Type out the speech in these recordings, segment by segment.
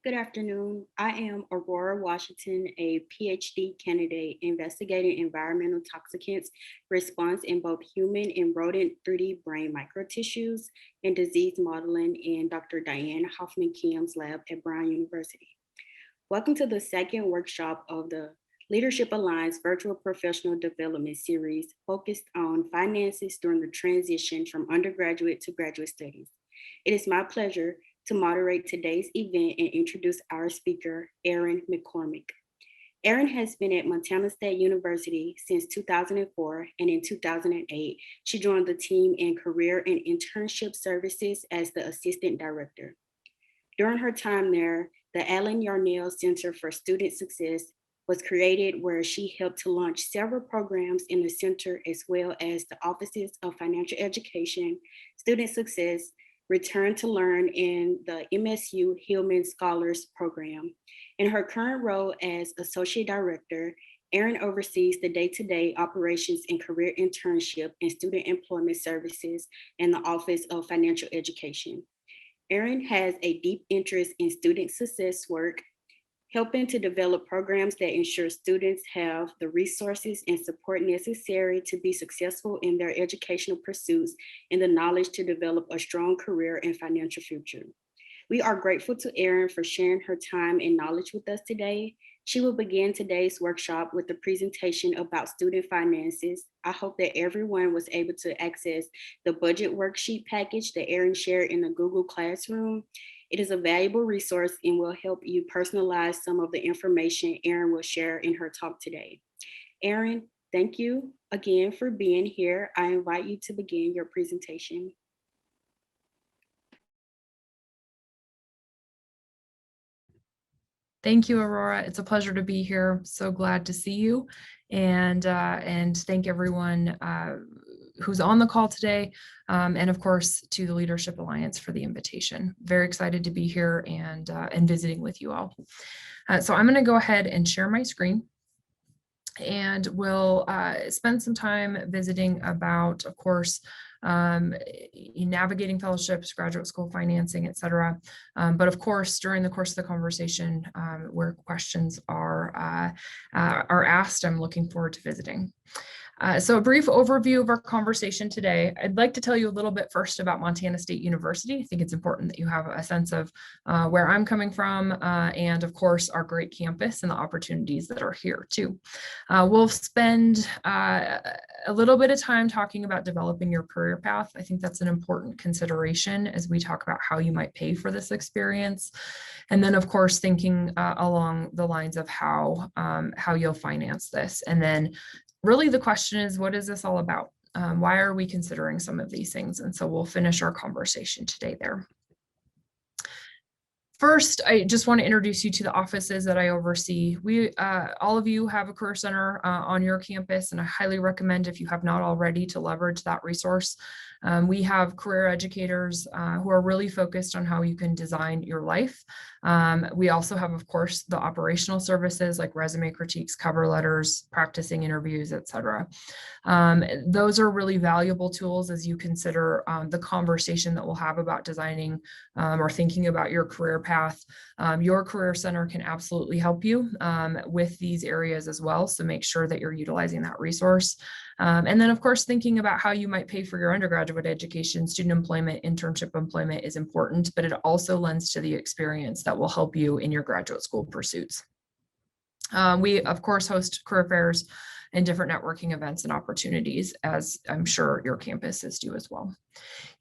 Good afternoon. I am Aurora Washington, a PhD candidate investigating environmental toxicants response in both human and rodent 3D brain microtissues and disease modeling in Dr. Diane Hoffman-Kim's lab at Brown University. Welcome to the second workshop of the Leadership Alliance Virtual Professional Development Series focused on finances during the transition from undergraduate to graduate studies. It is my pleasure to moderate today's event and introduce our speaker, Erin McCormick. Erin has been at Montana State University since 2004, and in 2008, she joined the team in Career and Internship Services as the Assistant Director. During her time there, the Alan Yarnell Center for Student Success was created, where she helped to launch several programs in the center, as well as the Offices of Financial Education, Student Success, Return to Learn, in the MSU Hillman Scholars Program. In her current role as Associate Director, Erin oversees the day-to-day operations in career internship and student employment services in the Office of Financial Education. Erin has a deep interest in student success work, helping to develop programs that ensure students have the resources and support necessary to be successful in their educational pursuits and the knowledge to develop a strong career and financial future. We are grateful to Erin for sharing her time and knowledge with us today. She will begin today's workshop with a presentation about student finances. I hope that everyone was able to access the budget worksheet package that Erin shared in the Google Classroom. It is a valuable resource and will help you personalize some of the information Erin will share in her talk today. Erin, thank you again for being here. I invite you to begin your presentation. Thank you, Aurora. It's a pleasure to be here. So glad to see you, and thank everyone who's on the call today, and of course to the Leadership Alliance for the invitation. Very excited to be here and visiting with you all. So I'm going to go ahead and share my screen, and we'll spend some time visiting about, of course, navigating fellowships, graduate school financing, etc. But of course, during the course of the conversation, where questions are asked, I'm looking forward to visiting. So a brief overview of our conversation today. I'd like to tell you a little bit first about Montana State University. I think it's important that you have a sense of where I'm coming from, and of course our great campus and the opportunities that are here too. We'll spend a little bit of time talking about developing your career path. I think that's an important consideration as we talk about how you might pay for this experience. And then of course thinking along the lines of how you'll finance this. And then really the question is, what is this all about? Why are we considering some of these things? And so we'll finish our conversation today there. First, I just want to introduce you to the offices that I oversee. All of you have a career center on your campus, and I highly recommend, if you have not already, to leverage that resource. We have career educators who are really focused on how you can design your life. We also have, of course, the operational services like resume critiques, cover letters, practicing interviews, etc. Those are really valuable tools as you consider the conversation that we'll have about designing or thinking about your career path. Your career center can absolutely help you with these areas as well. So make sure that you're utilizing that resource. And then, of course, thinking about how you might pay for your undergraduate education. Student employment, internship employment is important, but it also lends to the experience that will help you in your graduate school pursuits. We, of course, host career fairs and different networking events and opportunities, as I'm sure your campuses do as well.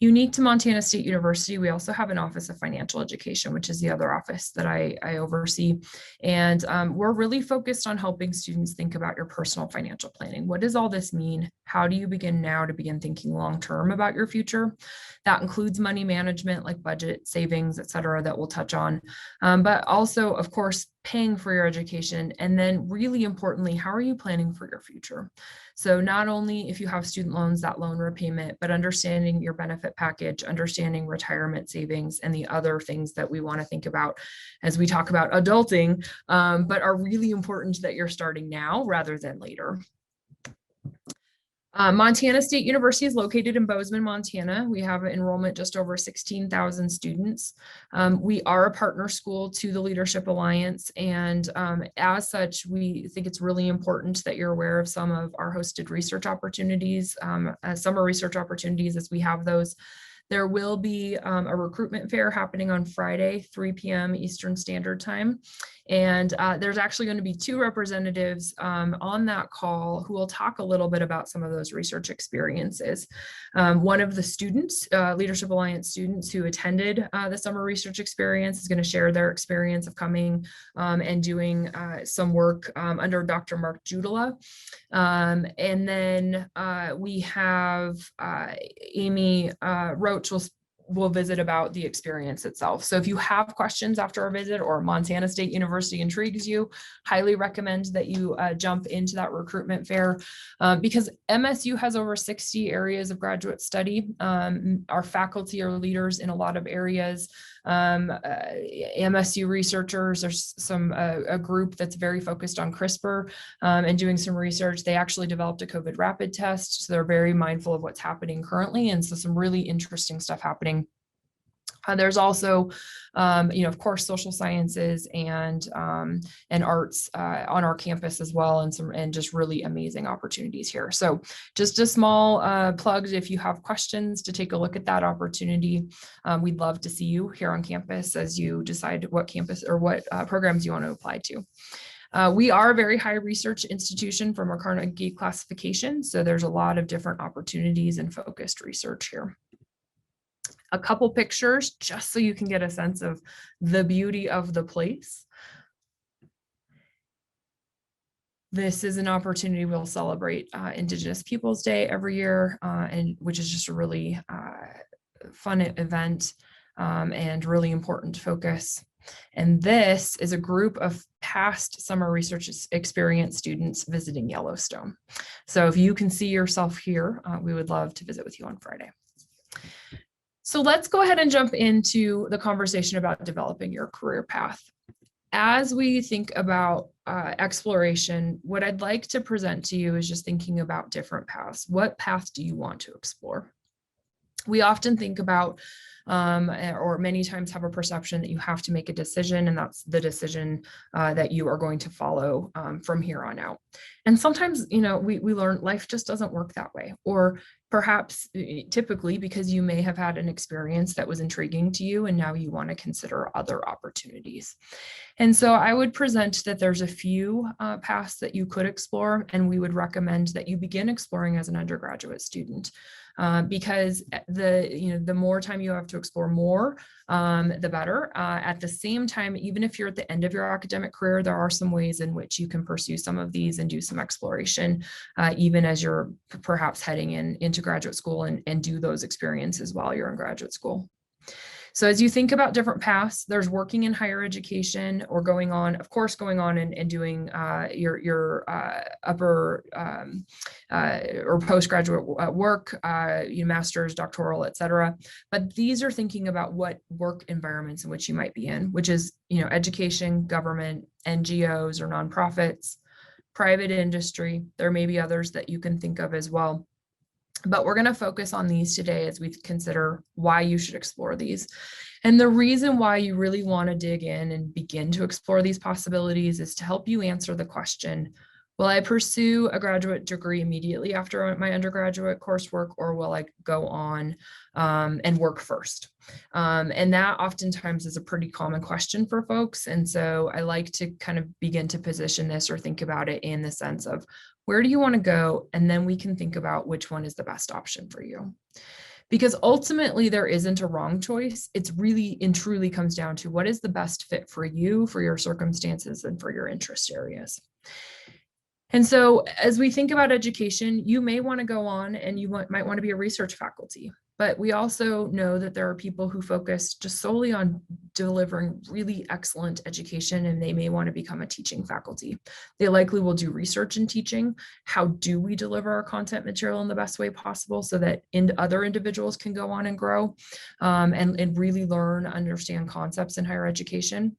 Unique to Montana State University, we also have an Office of Financial Education, which is the other office that I oversee. And we're really focused on helping students think about your personal financial planning. What does all this mean? How do you begin now to begin thinking long-term about your future? That includes money management, like budget, savings, et cetera, that we'll touch on. But also, of course, paying for your education. And then really importantly, how are you planning for your future? So not only if you have student loans, that loan repayment, but understanding your benefit package, understanding retirement savings, and the other things that we want to think about as we talk about adulting, but are really important that you're starting now rather than later. Montana State University is located in Bozeman, Montana. We have enrollment just over 16,000 students. We are a partner school to the Leadership Alliance, and as such, we think it's really important that you're aware of some of our hosted research opportunities, summer research opportunities as we have those. There will be a recruitment fair happening on Friday, 3 p.m. Eastern Standard Time. And there's actually going to be 2 representatives on that call who will talk a little bit about some of those research experiences. One of the students, Leadership Alliance students who attended the summer research experience, is going to share their experience of coming and doing some work under Dr. Mark Judala. And then we have Amy Roach will visit about the experience itself. So if you have questions after our visit or Montana State University intrigues you, highly recommend that you jump into that recruitment fair because MSU has over 60 areas of graduate study. Our faculty are leaders in a lot of areas. MSU researchers, there's a group that's very focused on CRISPR and doing some research. They actually developed a COVID rapid test, so they're very mindful of what's happening currently, and so some really interesting stuff happening. There's also, of course, social sciences and arts on our campus as well, and just really amazing opportunities here. So just a small plug if you have questions to take a look at that opportunity. We'd love to see you here on campus as you decide what campus or what programs you want to apply to. We are a very high research institution from our Carnegie classification, so there's a lot of different opportunities and focused research here. A couple pictures just so you can get a sense of the beauty of the place. This is an opportunity we'll celebrate Indigenous Peoples Day every year, and which is just a really fun event and really important focus. And this is a group of past summer research experience students visiting Yellowstone. So if you can see yourself here, we would love to visit with you on Friday. So let's go ahead and jump into the conversation about developing your career path. As we think about exploration, what I'd like to present to you is just thinking about different paths. What path do you want to explore? We often think about, or many times have a perception that you have to make a decision, and that's the decision that you are going to follow from here on out. And sometimes, we learn life just doesn't work that way, or perhaps typically because you may have had an experience that was intriguing to you and now you want to consider other opportunities. And so I would present that there's a few paths that you could explore, and we would recommend that you begin exploring as an undergraduate student. Because the more time you have to explore more, the better. At the same time, even if you're at the end of your academic career, there are some ways in which you can pursue some of these and do some exploration, even as you're perhaps heading into graduate school and do those experiences while you're in graduate school. So as you think about different paths, there's working in higher education or going on and doing your upper or postgraduate work, master's, doctoral, et cetera. But these are thinking about what work environments in which you might be in, which is, education, government, NGOs or nonprofits, private industry. There may be others that you can think of as well. But we're going to focus on these today as we consider why you should explore these. And the reason why you really want to dig in and begin to explore these possibilities is to help you answer the question, will I pursue a graduate degree immediately after my undergraduate coursework, or will I go on and work first? And that oftentimes is a pretty common question for folks. And so I like to kind of begin to position this or think about it in the sense of, where do you want to go? And then we can think about which one is the best option for you. Because ultimately there isn't a wrong choice. It's really and truly comes down to what is the best fit for you, for your circumstances, and for your interest areas. And so as we think about education, you may want to go on and you might want to be a research faculty. But we also know that there are people who focus just solely on delivering really excellent education, and they may want to become a teaching faculty. They likely will do research in teaching. How do we deliver our content material in the best way possible so that other individuals can go on and grow and really learn, understand concepts in higher education?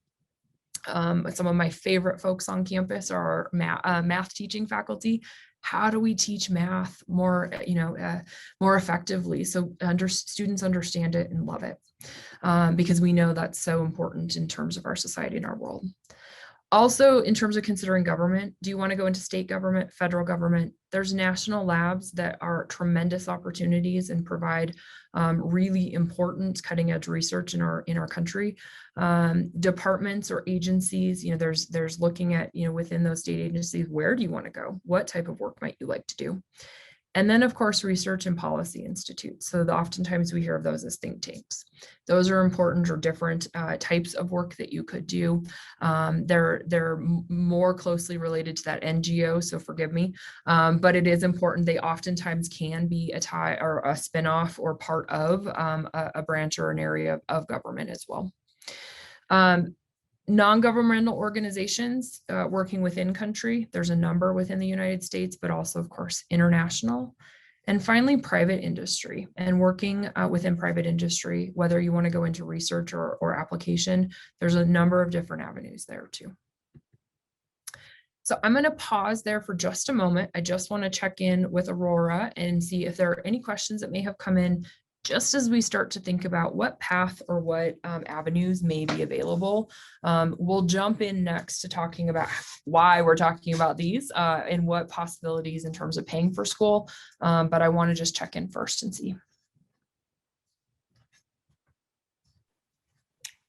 Some of my favorite folks on campus are math teaching faculty. How do we teach math more, more effectively so students understand it and love it? Because we know that's so important in terms of our society and our world. Also, in terms of considering government, do you want to go into state government, federal government? There's national labs that are tremendous opportunities and provide really important cutting edge research in our country. Departments or agencies, there's looking at, within those state agencies, where do you want to go? What type of work might you like to do? And then, of course, research and policy institutes. So oftentimes we hear of those as think tanks. Those are important or different types of work that you could do. They're more closely related to that NGO, so forgive me, but it is important. They oftentimes can be a tie or a spinoff or part of a branch or an area of government as well. Non-governmental organizations working within country, there's a number within the United States, but also, of course, international. And finally, private industry and working within private industry, whether you want to go into research or application, there's a number of different avenues there too. So I'm going to pause there for just a moment. I just want to check in with Aurora and see if there are any questions that may have come in just as we start to think about what path or what avenues may be available. We'll jump in next to talking about why we're talking about these and what possibilities in terms of paying for school. But I want to just check in first and see.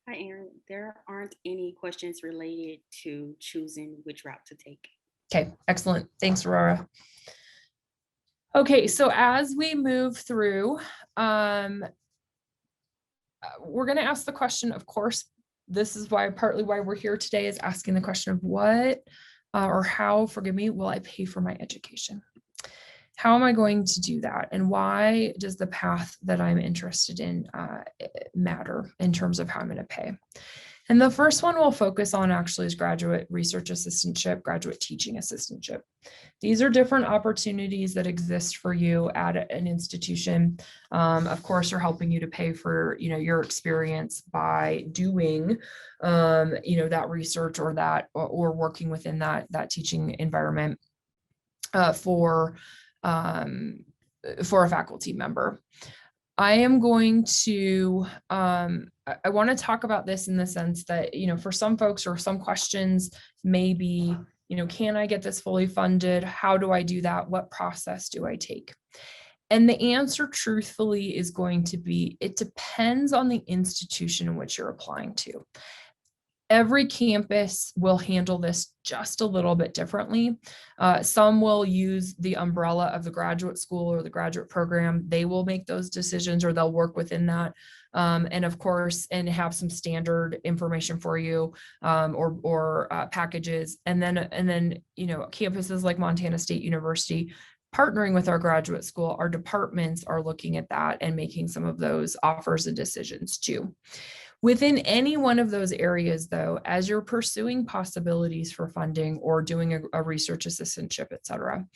Hi, Erin. There aren't any questions related to choosing which route to take. Okay, excellent. Thanks, Aurora. Okay, so as we move through, we're going to ask the question, of course, this is partly why we're here today, is asking the question of what or how, forgive me, will I pay for my education? How am I going to do that? And why does the path that I'm interested in matter in terms of how I'm going to pay? And the first one we'll focus on actually is graduate research assistantship, graduate teaching assistantship. These are different opportunities that exist for you at an institution. Of course, are helping you to pay for, your experience by doing, that research or working within that teaching environment for a faculty member. I am going to, I want to talk about this in the sense that, for some folks or some questions may be, can I get this fully funded? How do I do that? What process do I take? And the answer truthfully is going to be, it depends on the institution in which you're applying to. Every campus will handle this just a little bit differently. Some will use the umbrella of the graduate school or the graduate program. They will make those decisions or they'll work within that. And of course, and have some standard information for you or packages. And then, campuses like Montana State University, partnering with our graduate school, our departments are looking at that and making some of those offers and decisions too. Within any one of those areas, though, as you're pursuing possibilities for funding or doing a research assistantship, et cetera,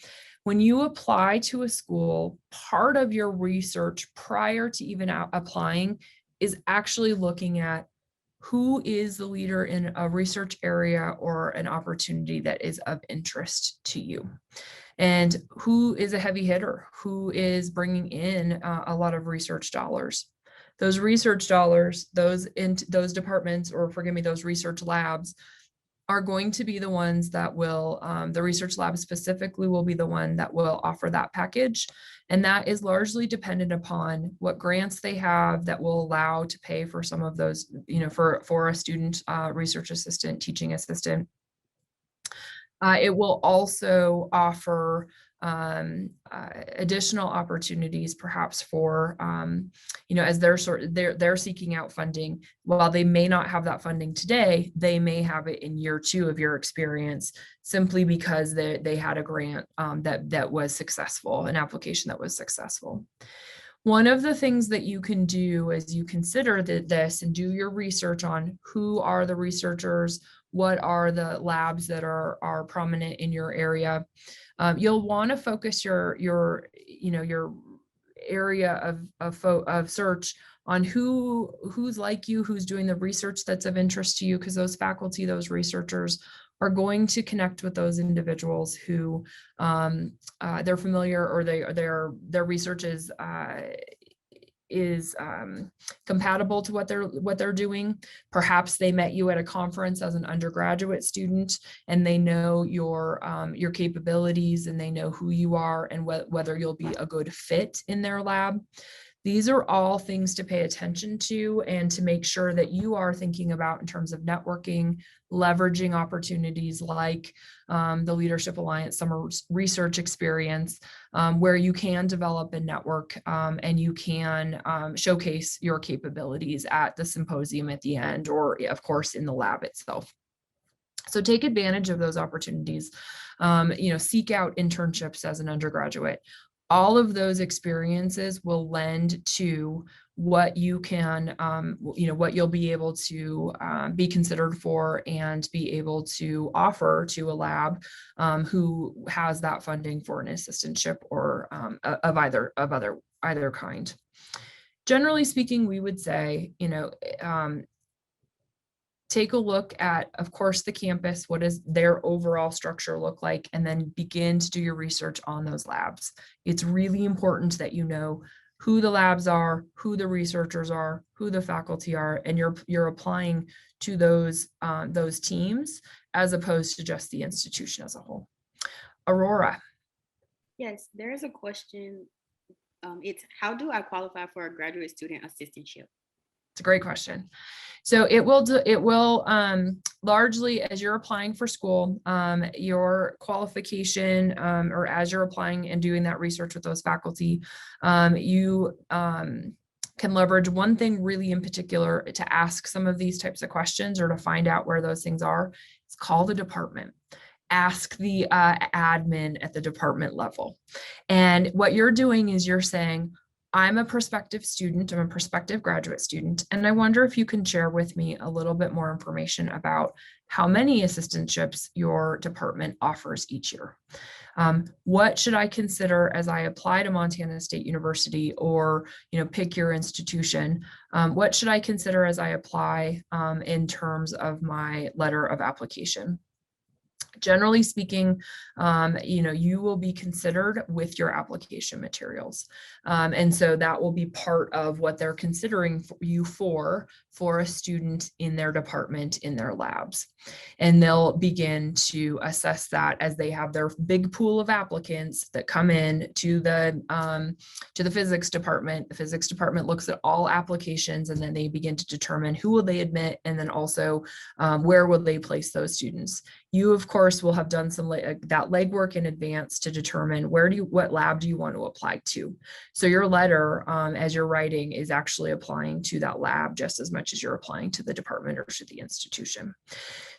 when you apply to a school, part of your research prior to even applying is actually looking at who is the leader in a research area or an opportunity that is of interest to you. And who is a heavy hitter, who is bringing in a lot of research dollars. Those research dollars, those departments, or forgive me, those research labs are going to be the ones that will, the research lab specifically will be the one that will offer that package. And that is largely dependent upon what grants they have that will allow to pay for some of those, for a student research assistant, teaching assistant. It will also offer additional opportunities, perhaps for, as they're seeking out funding. While they may not have that funding today, they may have it in year 2 of your experience, simply because they had a grant that was successful, an application that was successful. One of the things that you can do as you consider this and do your research on who are the researchers, what are the labs that are prominent in your area, you'll want to focus your area of search on who's like you, who's doing the research that's of interest to you, because those faculty, those researchers are going to connect with those individuals who they're familiar, or their research is compatible to what they're doing. Perhaps they met you at a conference as an undergraduate student, and they know your capabilities, and they know who you are, and whether you'll be a good fit in their lab. These are all things to pay attention to, and to make sure that you are thinking about in terms of networking, leveraging opportunities like the Leadership Alliance Summer Research Experience, where you can develop a network and you can showcase your capabilities at the symposium at the end, or of course in the lab itself. So take advantage of those opportunities. Seek out internships as an undergraduate. All of those experiences will lend to what you can, what you'll be able to be considered for and be able to offer to a lab who has that funding for an assistantship or of either kind. Generally speaking, we would say, take a look at, of course, the campus. What does their overall structure look like? And then begin to do your research on those labs. It's really important that you know who the labs are, who the researchers are, who the faculty are, and you're applying to those teams as opposed to just the institution as a whole. Aurora. Yes, there is a question. It's how do I qualify for a graduate student assistantship? It's a great question. So it will largely, as you're applying for school, your qualification, or as you're applying and doing that research with those faculty, you can leverage one thing really in particular to ask some of these types of questions or to find out where those things are. It's call the department. Ask the admin at the department level. And what you're doing is you're saying, I'm a prospective student, I'm a prospective graduate student, and I wonder if you can share with me a little bit more information about how many assistantships your department offers each year. What should I consider as I apply to Montana State University, or pick your institution? What should I consider as I apply in terms of my letter of application? Generally speaking, you will be considered with your application materials. And so that will be part of what they're considering you for a student in their department, in their labs. And they'll begin to assess that as they have their big pool of applicants that come in to the physics department. The physics department looks at all applications, and then they begin to determine who will they admit, and then also where will they place those students. You, of course, will have done some that legwork in advance to determine what lab do you want to apply to. So your letter, as you're writing, is actually applying to that lab just as much as you're applying to the department or to the institution.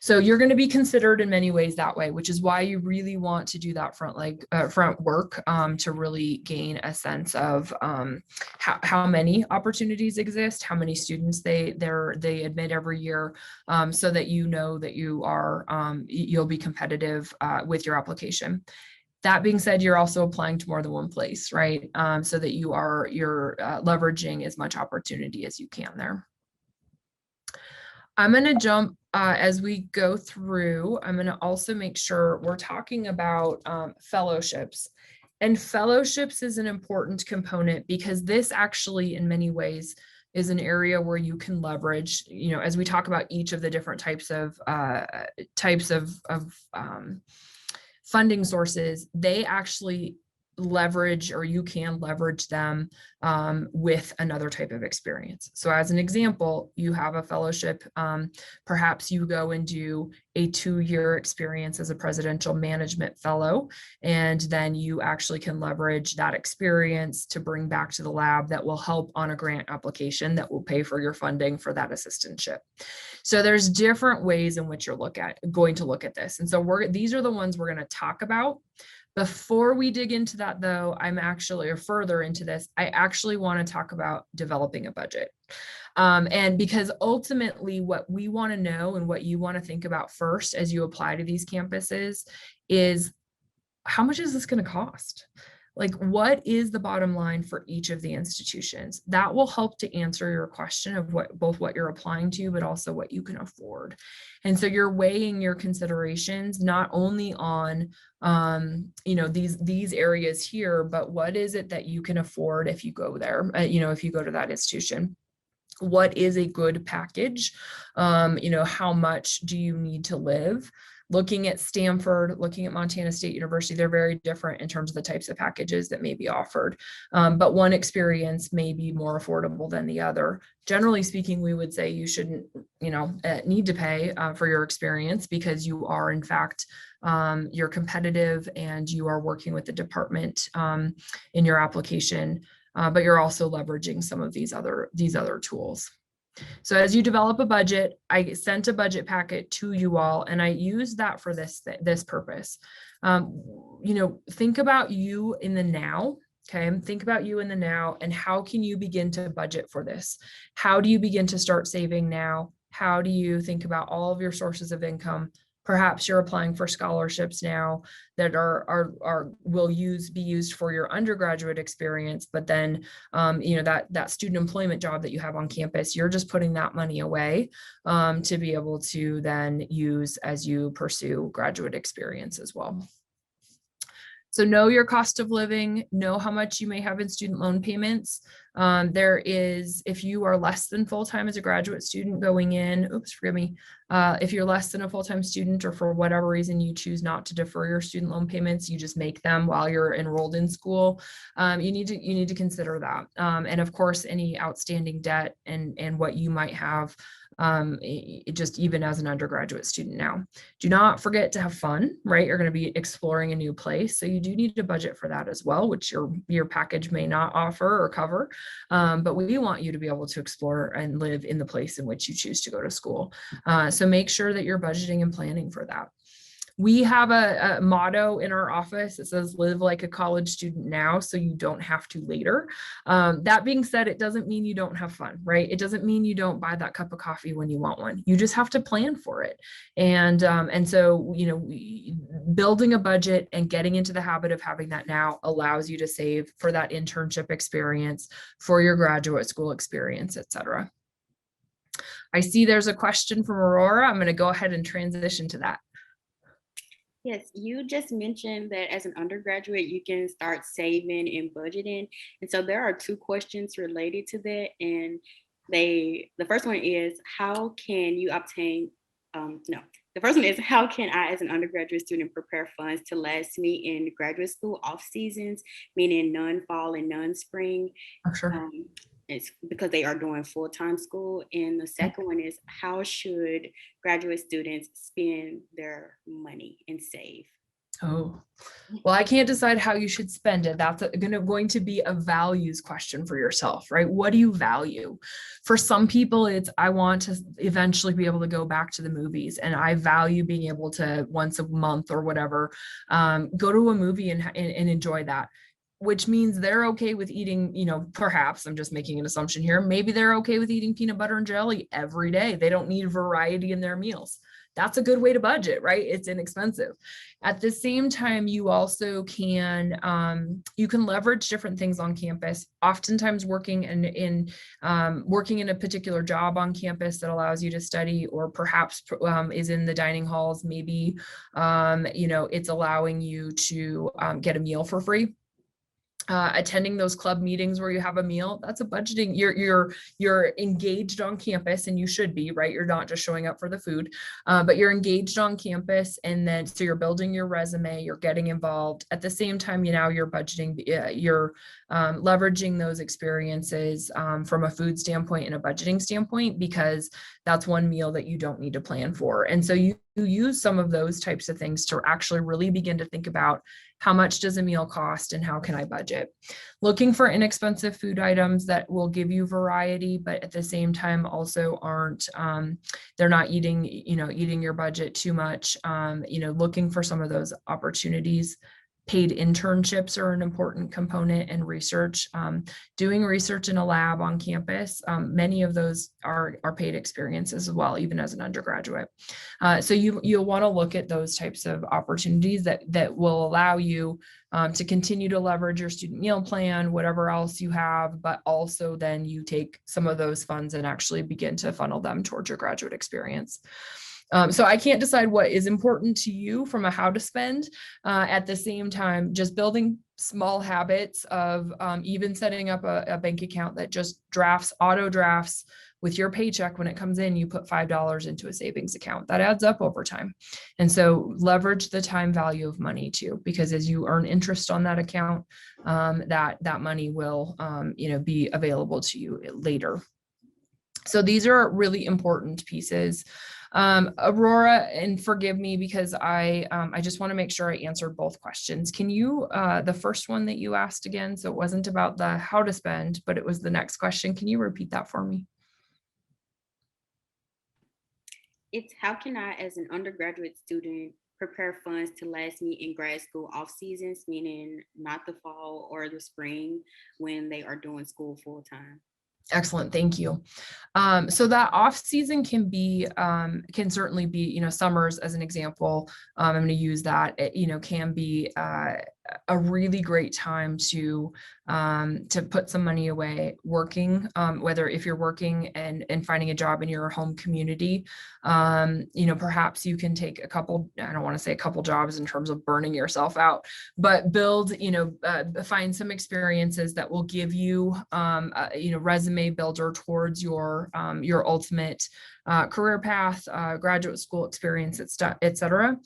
So you're going to be considered in many ways that way, which is why you really want to do that front work to really gain a sense of how many opportunities exist, how many students they admit every year, so that you know that you'll be competitive with your application. That being said, you're also applying to more than one place, right? So that you're leveraging as much opportunity as you can there. I'm going to jump as we go through. I'm going to also make sure we're talking about fellowships. And fellowships is an important component, because this actually in many ways is an area where you can leverage, as we talk about each of the different types of funding sources, they actually leverage, or you can leverage them with another type of experience. So as an example, you have a fellowship, perhaps you go and do a 2-year experience as a presidential management fellow, and then you actually can leverage that experience to bring back to the lab that will help on a grant application that will pay for your funding for that assistantship. So there's different ways in which you're going to look at this. And so these are the ones we're going to talk about. Before we dig into that, though, or further into this, I actually want to talk about developing a budget. And because ultimately what we want to know and what you want to think about first as you apply to these campuses is, how much is this going to cost? Like, what is the bottom line for each of the institutions? That will help to answer your question of what you're applying to, but also what you can afford. And so you're weighing your considerations not only on these areas here, but what is it that you can afford if you go there, if you go to that institution. What is a good package? How much do you need to live? Looking at Stanford, looking at Montana State University, they're very different in terms of the types of packages that may be offered. But one experience may be more affordable than the other. Generally speaking, we would say you shouldn't, need to pay for your experience, because you are, in fact, you're competitive and you are working with the department in your application. But you're also leveraging some of these other tools. So as you develop a budget, I sent a budget packet to you all, and I use that for this purpose. Think about you in the now. Okay, think about you in the now, and how can you begin to budget for this? How do you begin to start saving now? How do you think about all of your sources of income? Perhaps you're applying for scholarships now that will be used for your undergraduate experience, but then that student employment job that you have on campus, you're just putting that money away to be able to then use as you pursue graduate experience as well. So know your cost of living, know how much you may have in student loan payments. If you are less than full-time as a graduate student going in, if you're less than a full-time student, or for whatever reason you choose not to defer your student loan payments, you just make them while you're enrolled in school, you need to consider that. And of course, any outstanding debt and what you might have just even as an undergraduate student now. Do not forget to have fun, right? You're going to be exploring a new place. So you do need to budget for that as well, which your package may not offer or cover. But we want you to be able to explore and live in the place in which you choose to go to school. So make sure that you're budgeting and planning for that. We have a motto in our office. It says, live like a college student now so you don't have to later. That being said, it doesn't mean you don't have fun, right? It doesn't mean you don't buy that cup of coffee when you want one. You just have to plan for it. And so, building a budget and getting into the habit of having that now allows you to save for that internship experience, for your graduate school experience, et cetera. I see there's a question from Aurora. I'm going to go ahead and transition to that. Yes, you just mentioned that as an undergraduate, you can start saving and budgeting. And so there are two questions related to that. And the first one is, how can you obtain, the first one is, how can I, as an undergraduate student, prepare funds to last me in graduate school off seasons, meaning non-fall and non-spring? Oh, sure. It's because they are doing full-time school. And the second one is, how should graduate students spend their money and save? Oh, well, I can't decide how you should spend it. That's going to be a values question for yourself, right? What do you value? For some people, it's, I want to eventually be able to go back to the movies, and I value being able to once a month or whatever, go to a movie and enjoy that. Which means they're okay with eating, perhaps I'm just making an assumption here. Maybe they're okay with eating peanut butter and jelly every day. They don't need variety in their meals. That's a good way to budget, right? It's inexpensive. At the same time, you also can, you can leverage different things on campus. Oftentimes working in a particular job on campus that allows you to study, or perhaps is in the dining halls. Maybe, it's allowing you to get a meal for free. Attending those club meetings where you have a meal, that's a budgeting. You're engaged on campus, and you should be, right? You're not just showing up for the food, but you're engaged on campus, and then so you're building your resume, you're getting involved. At the same time, you're budgeting, you're leveraging those experiences from a food standpoint and a budgeting standpoint, because that's one meal that you don't need to plan for. And so you use some of those types of things to actually really begin to think about, how much does a meal cost and how can I budget? Looking for inexpensive food items that will give you variety, but at the same time also aren't, they're not eating your budget too much. Looking for some of those opportunities. Paid internships are an important component in research. Doing research in a lab on campus, many of those are paid experiences as well, even as an undergraduate. So you'll want to look at those types of opportunities that will allow you to continue to leverage your student meal plan, whatever else you have, but also then you take some of those funds and actually begin to funnel them towards your graduate experience. So I can't decide what is important to you from a how to spend. At the same time, just building small habits of even setting up a bank account that just auto drafts with your paycheck. When it comes in, you put $5 into a savings account. That adds up over time. And so leverage the time value of money too, because as you earn interest on that account, that money will be available to you later. So these are really important pieces. Aurora, and forgive me because I just want to make sure I answered both questions. Can you, the first one that you asked again, so it wasn't about the how to spend, but it was the next question. Can you repeat that for me? It's how can I, as an undergraduate student, prepare funds to last me in grad school off seasons, meaning not the fall or the spring when they are doing school full time? Excellent, thank you. So that off season can certainly be, summers as an example. I'm going to use that. It, can be a really great time to put some money away working, whether if you're working and finding a job in your home community, perhaps you can take I don't want to say a couple jobs in terms of burning yourself out, but build, find some experiences that will give you, resume builder towards your ultimate career path, graduate school experience, et cetera.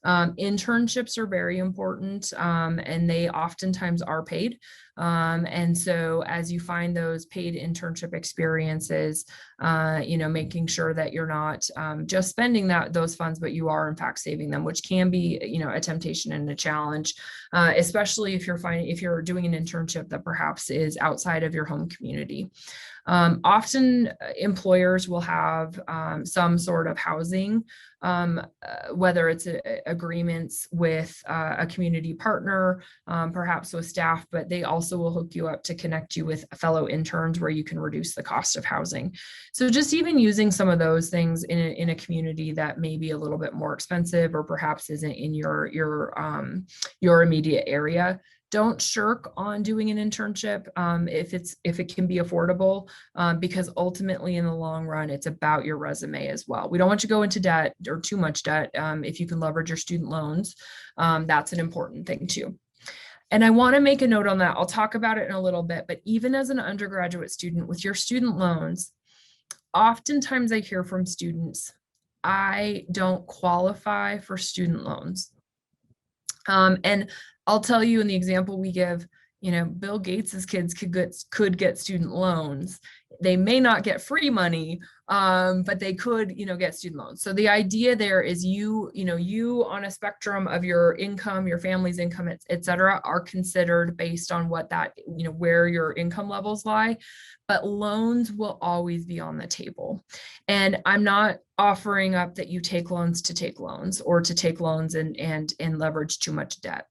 Internships are very important, and they oftentimes are paid. And so as you find those paid internship experiences, making sure that you're not just spending those funds, but you are in fact saving them, which can be, a temptation and a challenge, especially if you're doing an internship that perhaps is outside of your home community. Often employers will have some sort of housing, whether it's agreements with a community partner, perhaps with staff, but they also will hook you up to connect you with fellow interns where you can reduce the cost of housing. So just even using some of those things in a community that may be a little bit more expensive or perhaps isn't in your immediate area. Don't shirk on doing an internship if it can be affordable, because ultimately in the long run, it's about your resume as well. We don't want you to go into debt or too much debt. If you can leverage your student loans, that's an important thing too. And I want to make a note on that. I'll talk about it in a little bit, but even as an undergraduate student with your student loans, oftentimes I hear from students, I don't qualify for student loans. And I'll tell you in the example we give, Bill Gates's kids could get student loans. They may not get free money, but they could, get student loans. So the idea there is you on a spectrum of your income, your family's income, et cetera, are considered based on what that, where your income levels lie. But loans will always be on the table. And I'm not offering up that you take loans to take loans or to take loans and leverage too much debt.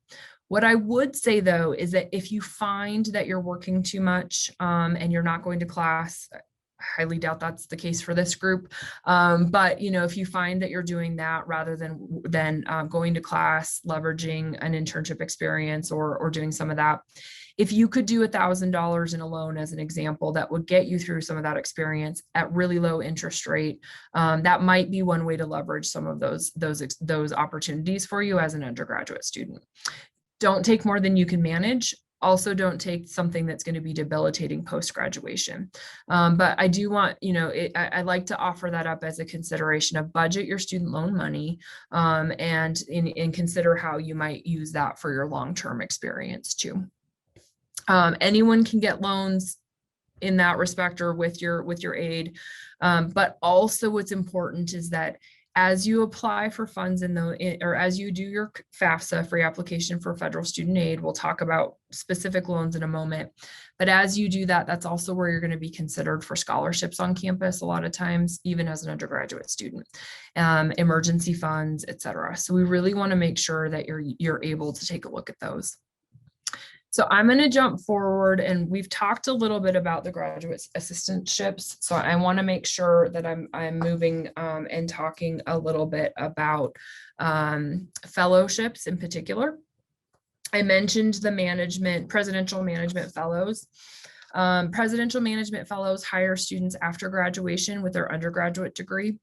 What I would say though, is that if you find that you're working too much and you're not going to class, I highly doubt that's the case for this group. But if you find that you're doing that rather than going to class, leveraging an internship experience or doing some of that, if you could do $1,000 in a loan as an example, that would get you through some of that experience at really low interest rate. That might be one way to leverage some of those opportunities for you as an undergraduate student. Don't take more than you can manage. Also, don't take something that's going to be debilitating post-graduation. But I do want, I like to offer that up as a consideration of budget your student loan money and consider how you might use that for your long-term experience too. Anyone can get loans in that respect or with your aid. But also what's important is that As you apply for funds or as you do your FAFSA, free application for federal student aid, we'll talk about specific loans in a moment. But as you do that, that's also where you're going to be considered for scholarships on campus a lot of times, even as an undergraduate student, emergency funds, et cetera. So we really want to make sure that you're able to take a look at those. So I'm going to jump forward, and we've talked a little bit about the graduate assistantships. So I want to make sure that I'm moving and talking a little bit about fellowships in particular. I mentioned the presidential management fellows. Presidential management fellows hire students after graduation with their undergraduate degree.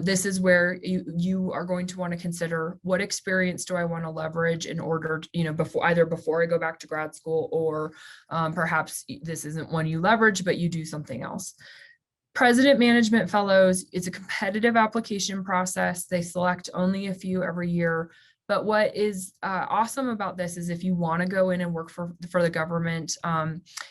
This is where you are going to want to consider, what experience do I want to leverage in order to, before I go back to grad school, or perhaps this isn't one you leverage, but you do something else. President management fellows, it's a competitive application process. They select only a few every year. But what is awesome about this is if you want to go in and work for the government,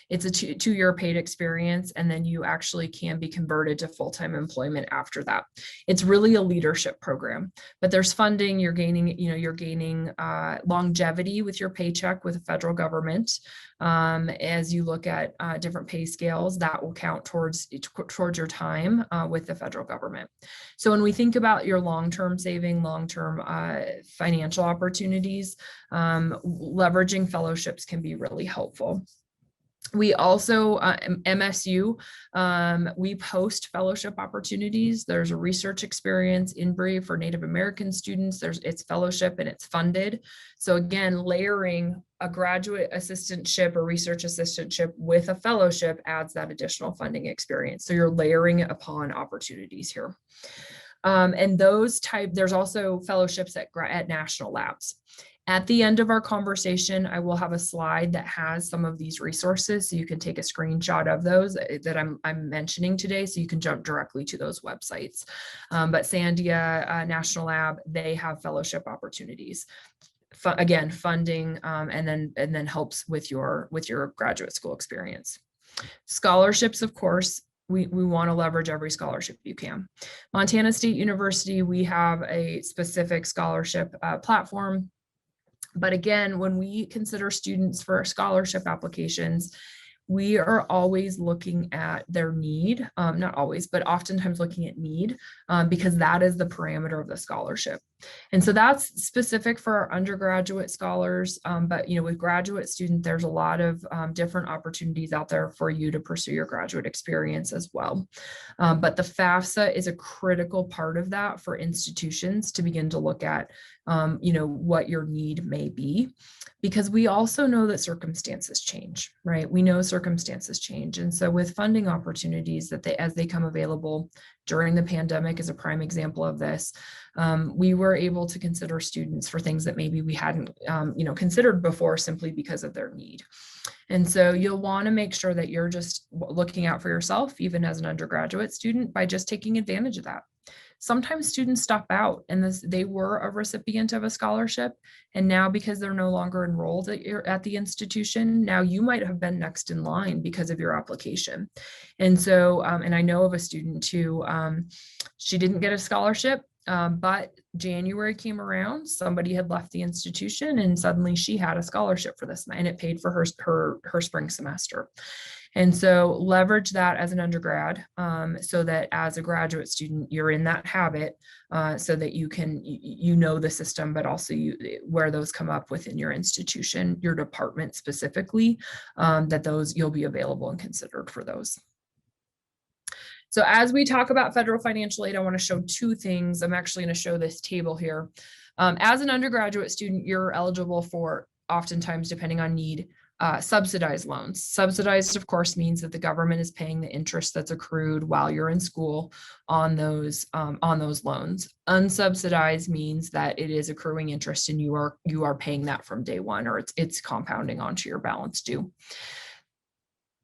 it's a two-year paid experience, and then you actually can be converted to full-time employment after that. It's really a leadership program, but there's funding. You're gaining longevity with your paycheck with the federal government. As you look at different pay scales, that will count towards your time with the federal government. So when we think about your long-term saving, long-term financial opportunities, leveraging fellowships can be really helpful. We also, MSU, we post fellowship opportunities. There's a research experience in BRE for Native American students. It's fellowship and it's funded. So again, layering a graduate assistantship or research assistantship with a fellowship adds that additional funding experience. So you're layering upon opportunities here. And there's also fellowships at national labs. At the end of our conversation, I will have a slide that has some of these resources, so you can take a screenshot of those that I'm mentioning today, so you can jump directly to those websites. But Sandia National Lab, they have fellowship opportunities. Again, funding, and then helps with your graduate school experience. Scholarships, of course. We want to leverage every scholarship you can. Montana State University, we have a specific scholarship platform. But again, when we consider students for scholarship applications, we are always looking at their need, not always, but oftentimes looking at need, because that is the parameter of the scholarship. And so that's specific for our undergraduate scholars, but with graduate students, there's a lot of different opportunities out there for you to pursue your graduate experience as well. But the FAFSA is a critical part of that for institutions to begin to look at, what your need may be, because we also know that circumstances change, right? We know circumstances change. And so with funding opportunities as they come available, during the pandemic is a prime example of this. We were able to consider students for things that maybe we hadn't, considered before, simply because of their need. And so you'll want to make sure that you're just looking out for yourself, even as an undergraduate student, by just taking advantage of that. Sometimes students stop out and they were a recipient of a scholarship, and now because they're no longer enrolled at the institution, now you might have been next in line because of your application. And so, and I know of a student who, she didn't get a scholarship, but January came around, somebody had left the institution, and suddenly she had a scholarship for this, and it paid for her spring semester. And so leverage that as an undergrad, so that as a graduate student, you're in that habit, so that you can, the system, but also where those come up within your institution, your department specifically, that you'll be available and considered for those. So as we talk about federal financial aid, I want to show two things. I'm actually going to show this table here. As an undergraduate student, you're eligible for, oftentimes, depending on need, subsidized loans. Subsidized, of course, means that the government is paying the interest that's accrued while you're in school on those loans. Unsubsidized means that it is accruing interest and you are paying that from day one, or it's compounding onto your balance due.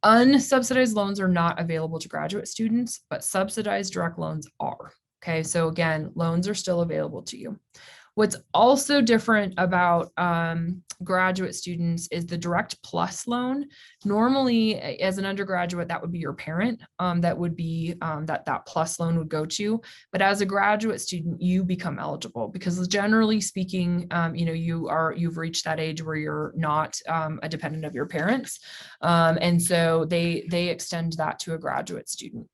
Unsubsidized loans are not available to graduate students, but subsidized direct loans are. Okay, so again, loans are still available to you. What's also different about graduate students is the direct plus loan. Normally, as an undergraduate, that would be your parent. That would be that plus loan would go to. But as a graduate student, you become eligible because generally speaking, you've reached that age where you're not a dependent of your parents, and so they extend that to a graduate student.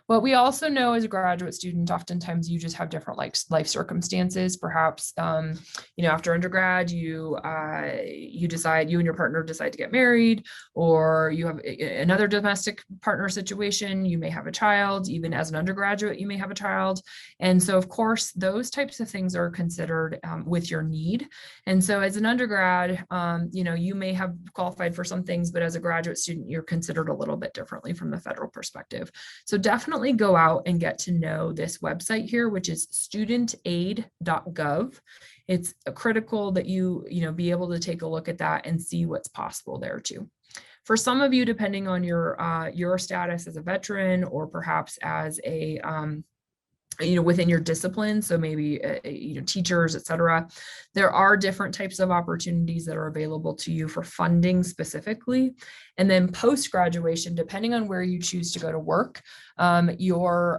What we also know as a graduate student, oftentimes you just have different life circumstances. Perhaps, after undergrad, you and your partner decide to get married, or you have another domestic partner situation. You may have a child. Even as an undergraduate, you may have a child. And so, of course, those types of things are considered with your need. And so as an undergrad, you may have qualified for some things, but as a graduate student, you're considered a little bit differently from the federal perspective. So definitely go out and get to know this website here, which is studentaid.gov. It's critical that you be able to take a look at that and see what's possible there too. For some of you, depending on your status as a veteran or perhaps as a within your discipline, so maybe teachers, et cetera, there are different types of opportunities that are available to you for funding specifically. And then post-graduation, depending on where you choose to go to work, your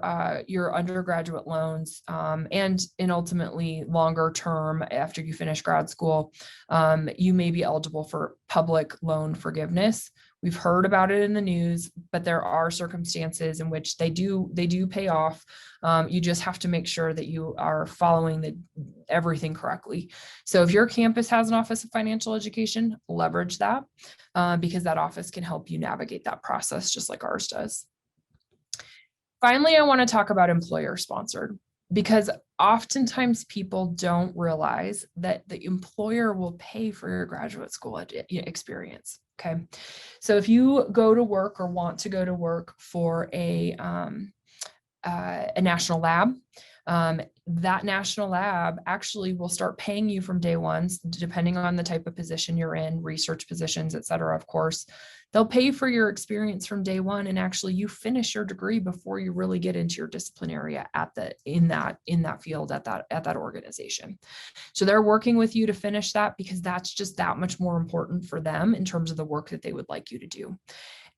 undergraduate loans and ultimately longer term after you finish grad school, you may be eligible for public loan forgiveness. We've heard about it in the news, but there are circumstances in which they do pay off. You just have to make sure that you are following everything correctly. So if your campus has an Office of Financial Education, leverage that because that office can help you navigate that process just like ours does. Finally, I want to talk about employer sponsored, because oftentimes people don't realize that the employer will pay for your graduate school experience. Okay. So if you go to work or want to go to work for a national lab, that national lab actually will start paying you from day one, depending on the type of position you're in, research positions, et cetera, of course. They'll pay for your experience from day one, and actually you finish your degree before you really get into your discipline area in that field at that organization. So they're working with you to finish that because that's just that much more important for them in terms of the work that they would like you to do.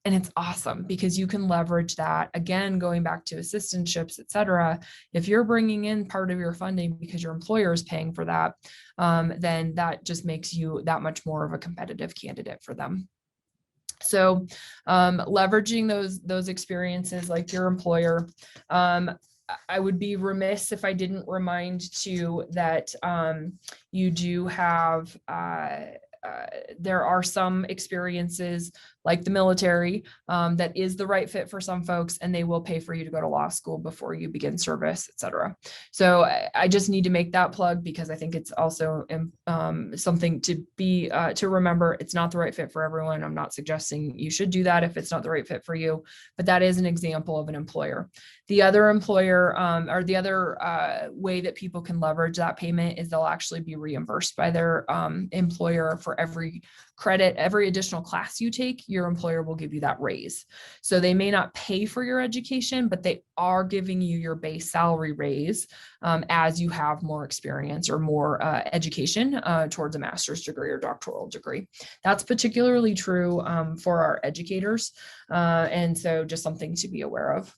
And it's awesome because you can leverage that. Again, going back to assistantships, et cetera, if you're bringing in part of your funding because your employer is paying for that, then that just makes you that much more of a competitive candidate for them. So leveraging those experiences like your employer, I would be remiss if I didn't remind too that you do have there are some experiences like the military that is the right fit for some folks, and they will pay for you to go to law school before you begin service, et cetera. So I just need to make that plug because I think it's also something to remember. It's not the right fit for everyone. I'm not suggesting you should do that if it's not the right fit for you, but that is an example of an employer. The other employer or the other way that people can leverage that payment is they'll actually be reimbursed by their employer for every credit, every additional class you take, your employer will give you that raise. So they may not pay for your education, but they are giving you your base salary raise as you have more experience or more education towards a master's degree or doctoral degree. That's particularly true for our educators. And so just something to be aware of.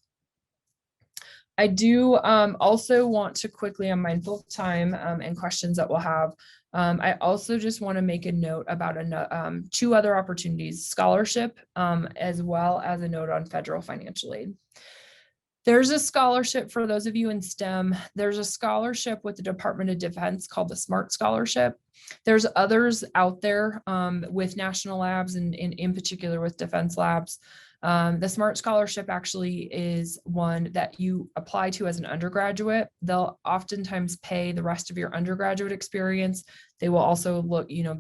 I do also want to quickly, I'm mindful of time and questions that we'll have. I also just want to make a note about two other opportunities, scholarship, as well as a note on federal financial aid. There's a scholarship for those of you in STEM. There's a scholarship with the Department of Defense called the SMART Scholarship. There's others out there with national labs and in particular with defense labs. The SMART Scholarship actually is one that you apply to as an undergraduate. They'll oftentimes pay the rest of your undergraduate experience. They will also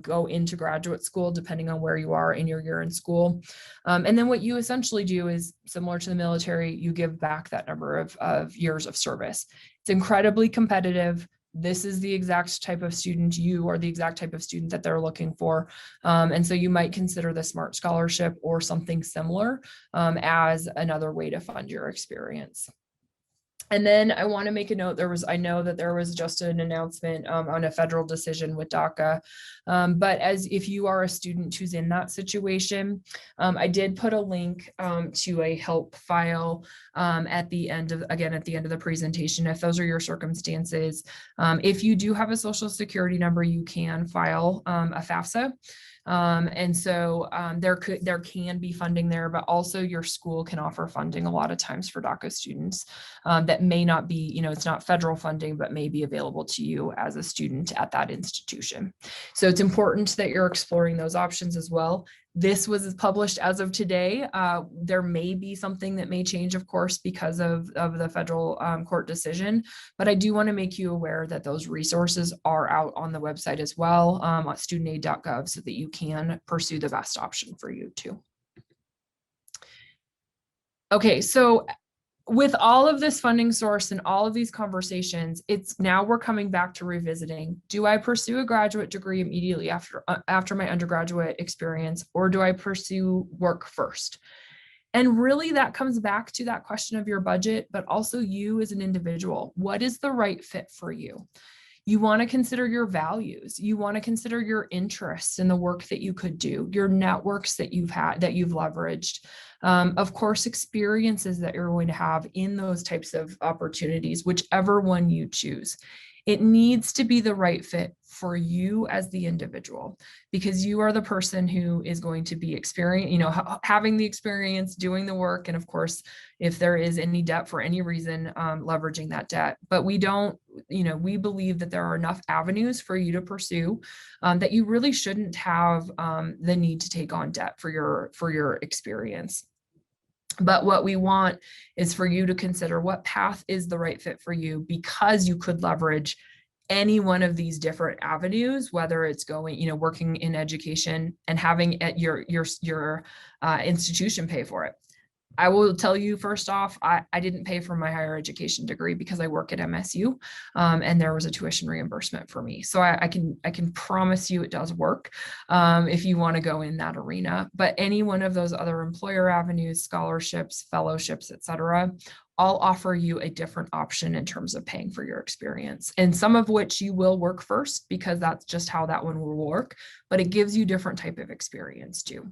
go into graduate school depending on where you are in your year in school. And then what you essentially do is similar to the military, you give back that number of years of service. It's incredibly competitive. This is the exact type of student you are the exact type of student that they're looking for. And so you might consider the SMART Scholarship or something similar as another way to fund your experience. And then I want to make a note, I know that there was just an announcement on a federal decision with DACA. But if you are a student who's in that situation, I did put a link to a help file at the end of the presentation, if those are your circumstances. If you do have a social security number, you can file a Fafsa. And so there can be funding there, but also your school can offer funding a lot of times for DACA students that may not be, it's not federal funding, but may be available to you as a student at that institution. So it's important that you're exploring those options as well. This was published as of today. There may be something that may change, of course, because of the federal court decision, but I do want to make you aware that those resources are out on the website as well, at studentaid.gov, so that you can pursue the best option for you too. Okay, so with all of this funding source and all of these conversations, we're coming back to revisiting. Do I pursue a graduate degree immediately after my undergraduate experience, or do I pursue work first? And really that comes back to that question of your budget, but also you as an individual. What is the right fit for you? You want to consider your values. You want to consider your interests in the work that you could do, your networks that you've leveraged. Of course, experiences that you're going to have in those types of opportunities, whichever one you choose. It needs to be the right fit for you as the individual, because you are the person who is going to be having the experience, doing the work. And of course, if there is any debt for any reason, leveraging that debt. But we believe that there are enough avenues for you to pursue that you really shouldn't have the need to take on debt for your experience. But what we want is for you to consider what path is the right fit for you, because you could leverage any one of these different avenues, whether it's working in education and having your institution pay for it. I will tell you first off, I didn't pay for my higher education degree because I work at MSU, and there was a tuition reimbursement for me. So I can promise you it does work if you want to go in that arena. But any one of those other employer avenues, scholarships, fellowships, etc., all offer you a different option in terms of paying for your experience, and some of which you will work first because that's just how that one will work, but it gives you different type of experience too.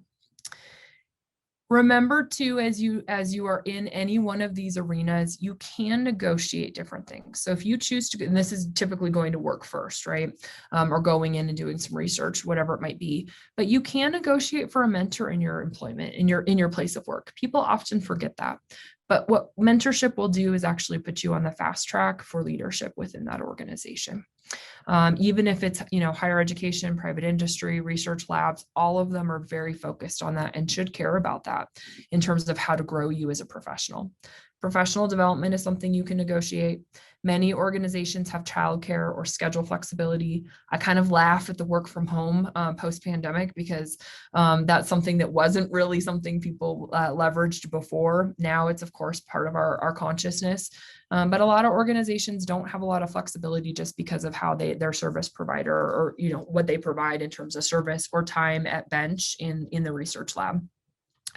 Remember too, as you are in any one of these arenas, you can negotiate different things. So if you choose to, and this is typically going to work first, right? Or going in and doing some research, whatever it might be, but you can negotiate for a mentor in your employment, in your place of work. People often forget that. But what mentorship will do is actually put you on the fast track for leadership within that organization. Even if it's, higher education, private industry, research labs, all of them are very focused on that and should care about that in terms of how to grow you as a professional. Professional development is something you can negotiate. Many organizations have childcare or schedule flexibility. I kind of laugh at the work from home post-pandemic because that's something that wasn't really something people leveraged before. Now it's, of course, part of our consciousness. But a lot of organizations don't have a lot of flexibility just because of how their service provider or, what they provide in terms of service or time at bench in the research lab.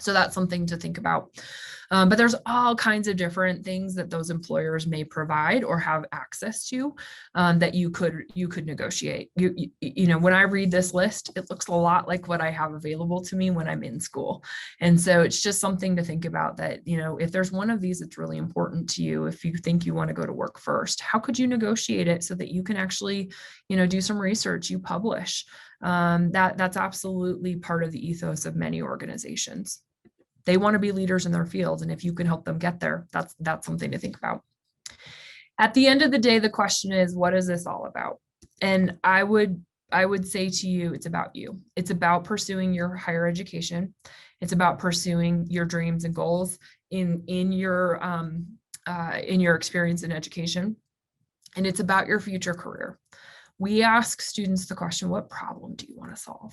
So that's something to think about. But there's all kinds of different things that those employers may provide or have access to that you could negotiate. When I read this list, it looks a lot like what I have available to me when I'm in school. And so it's just something to think about that, if there's one of these that's really important to you, if you think you want to go to work first, how could you negotiate it so that you can actually, do some research, you publish? That's absolutely part of the ethos of many organizations. They want to be leaders in their field, and if you can help them get there, that's something to think about. At the end of the day, the question is, what is this all about? And I would say to you, it's about you. It's about pursuing your higher education. It's about pursuing your dreams and goals in your experience in education, and it's about your future career. We ask students the question, what problem do you want to solve?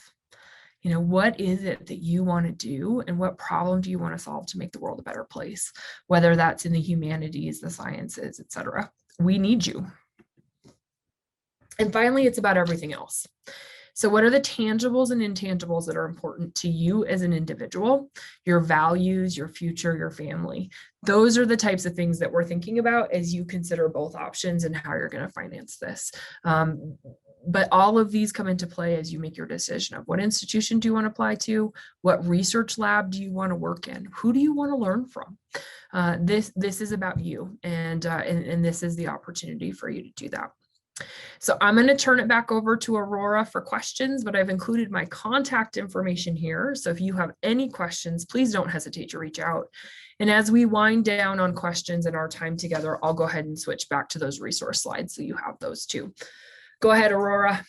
What is it that you want to do, and what problem do you want to solve to make the world a better place? Whether that's in the humanities, the sciences, etc. We need you. And finally, it's about everything else. So what are the tangibles and intangibles that are important to you as an individual, your values, your future, your family? Those are the types of things that we're thinking about as you consider both options and how you're going to finance this. But all of these come into play as you make your decision of what institution do you want to apply to, what research lab do you want to work in, who do you want to learn from? This is about you, and this is the opportunity for you to do that. So I'm going to turn it back over to Aurora for questions, but I've included my contact information here. So if you have any questions, please don't hesitate to reach out. And as we wind down on questions in our time together, I'll go ahead and switch back to those resource slides so you have those too. Go ahead, Aurora.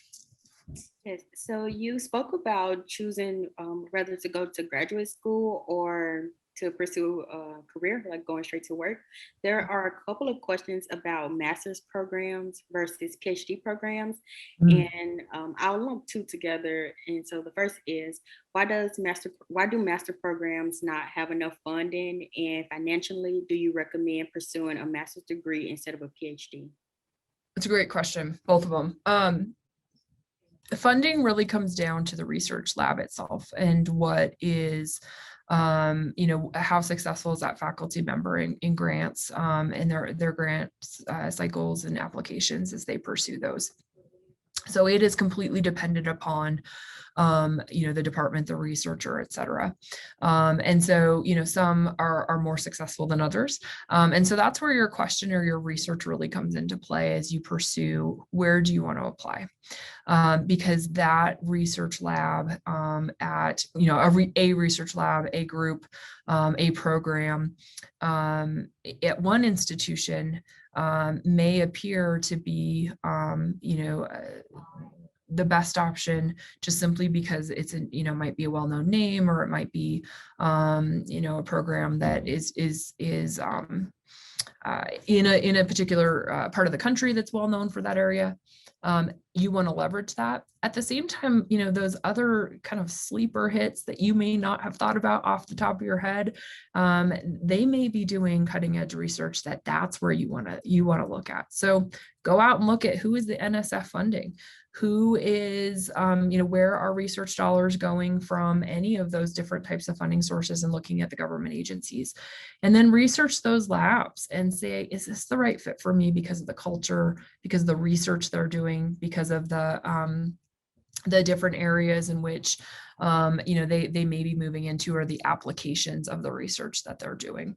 Yes, so you spoke about choosing whether to go to graduate school or to pursue a career, like going straight to work. There are a couple of questions about master's programs versus PhD programs, and I'll lump two together. And so the first is, why do master programs not have enough funding, and financially, do you recommend pursuing a master's degree instead of a PhD? That's a great question, both of them. The funding really comes down to the research lab itself and what is, how successful is that faculty member in grants and their grant cycles and applications as they pursue those. So it is completely dependent upon the department, the researcher, et cetera. And so, some are more successful than others. And so that's where your question or your research really comes into play as you pursue, where do you want to apply? Because that research lab at, a research lab, a group, a program at one institution may appear to be, the best option just simply because it's might be a well-known name, or it might be a program that is in a particular part of the country that's well known for that area. You want to leverage that. At the same time, those other kind of sleeper hits that you may not have thought about off the top of your head, they may be doing cutting edge research that's where you want to look at. So go out and look at who is the NSF funding, who is, where are research dollars going from any of those different types of funding sources, and looking at the government agencies, and then research those labs and say, is this the right fit for me because of the culture, because of the research they're doing, because of the different areas in which they may be moving into, or the applications of the research that they're doing.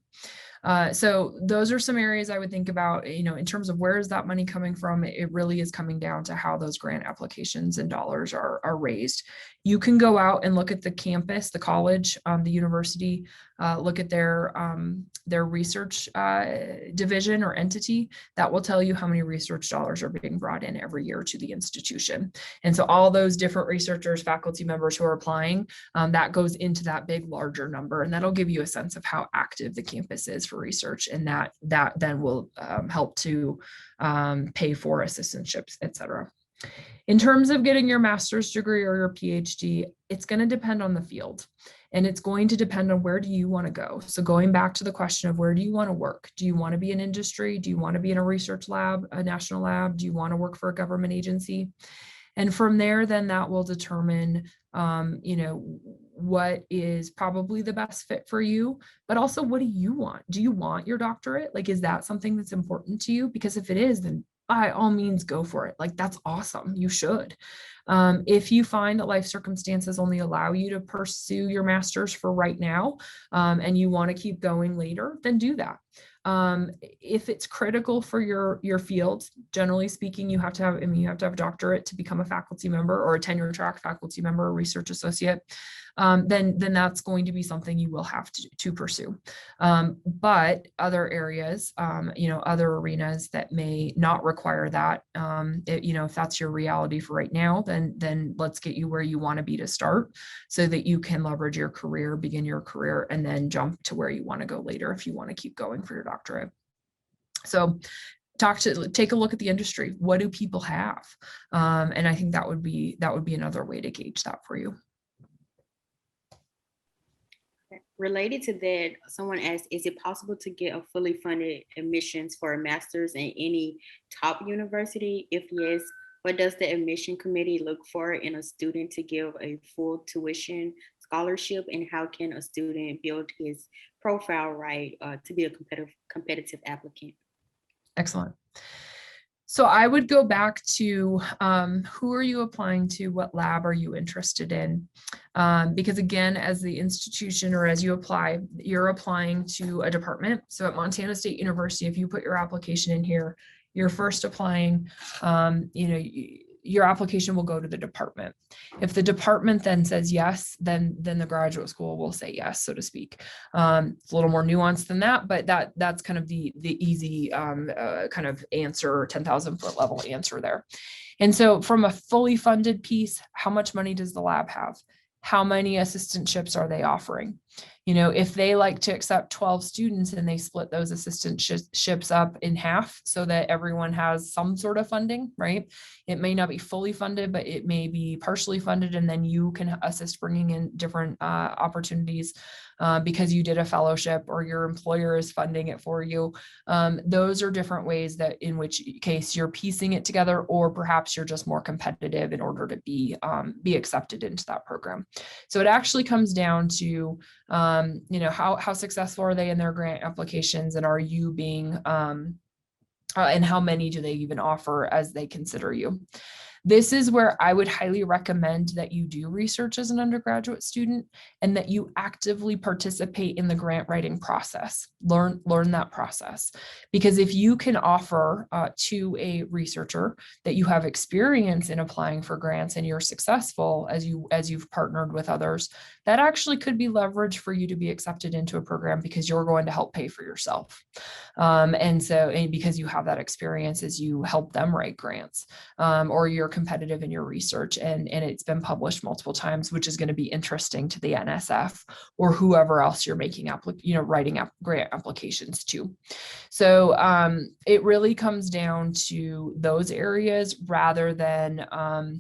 So those are some areas I would think about, in terms of where is that money coming from. It really is coming down to how those grant applications and dollars are raised. You can go out and look at the campus, the college, the university, look at their research division or entity. That will tell you how many research dollars are being brought in every year to the institution. And so all those different researchers, faculty members who are applying, that goes into that big, larger number. And that'll give you a sense of how active the campus is for research. And that then will help to pay for assistantships, et cetera. In terms of getting your master's degree or your PhD, it's going to depend on the field, and it's going to depend on where do you want to go. So going back to the question of where do you want to work? Do you want to be in industry? Do you want to be in a research lab, a national lab? Do you want to work for a government agency? And from there, then that will determine, what is probably the best fit for you, but also what do you want? Do you want your doctorate? Like, is that something that's important to you? Because if it is, then by all means, go for it. Like, that's awesome. You should. If you find that life circumstances only allow you to pursue your master's for right now, and you want to keep going later, then do that. If it's critical for your field, generally speaking, you have to have a doctorate to become a faculty member or a tenure track faculty member or research associate. Then that's going to be something you will have to pursue. But other areas, other arenas that may not require that, if that's your reality for right now, then let's get you where you want to be to start, so that you can leverage your career, begin your career, and then jump to where you want to go later if you want to keep going for your doctorate. So take a look at the industry. What do people have? And I think that would be another way to gauge that for you. Related to that, someone asked, is it possible to get a fully funded admissions for a master's in any top university? If yes, What does the admission committee look for in a student to give a full tuition scholarship? And how can a student build his profile right to be a competitive applicant? Excellent. So I would go back to who are you applying to? What lab are you interested in? Because again, as the institution or as you apply, you're applying to a department. So at Montana State University, if you put your application in here, you're first applying, your application will go to the department. If the department then says yes, then the graduate school will say yes, so to speak. It's a little more nuanced than that, but that's kind of the easy kind of answer, 10,000-foot level answer there. And so from a fully funded piece, how much money does the lab have? How many assistantships are they offering? If they like to accept 12 students and they split those assistantships up in half so that everyone has some sort of funding, right? It may not be fully funded, but it may be partially funded. And then you can assist bringing in different opportunities because you did a fellowship or your employer is funding it for you. Those are different ways that in which case you're piecing it together, or perhaps you're just more competitive in order to be accepted into that program. So it actually comes down to how successful are they in their grant applications, and are you being and how many do they even offer as they consider you. This is where I would highly recommend that you do research as an undergraduate student and that you actively participate in the grant writing process. Learn that process. Because if you can offer to a researcher that you have experience in applying for grants and you're successful as you've partnered with others, that actually could be leverage for you to be accepted into a program because you're going to help pay for yourself. And because you have that experience as you help them write grants, or you're competitive in your research and it's been published multiple times, which is going to be interesting to the NSF or whoever else you're making writing grant applications to. So it really comes down to those areas rather than are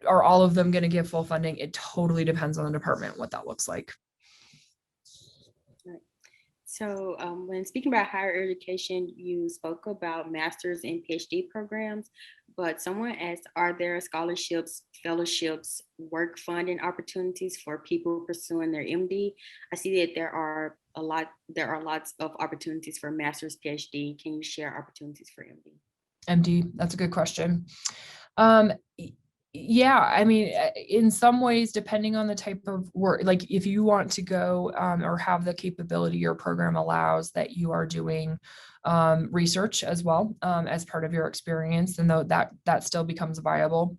all of them going to give full funding? It totally depends on the department, what that looks like. So when speaking about higher education, you spoke about master's and PhD programs, but someone asked, are there scholarships, fellowships, work funding opportunities for people pursuing their MD? I see that there are lots of opportunities for master's, PhD. Can you share opportunities for MD? MD, that's a good question. Yeah, I mean, in some ways, depending on the type of work, like if you want to go or have the capability your program allows that you are doing research as well as part of your experience, and though that still becomes viable.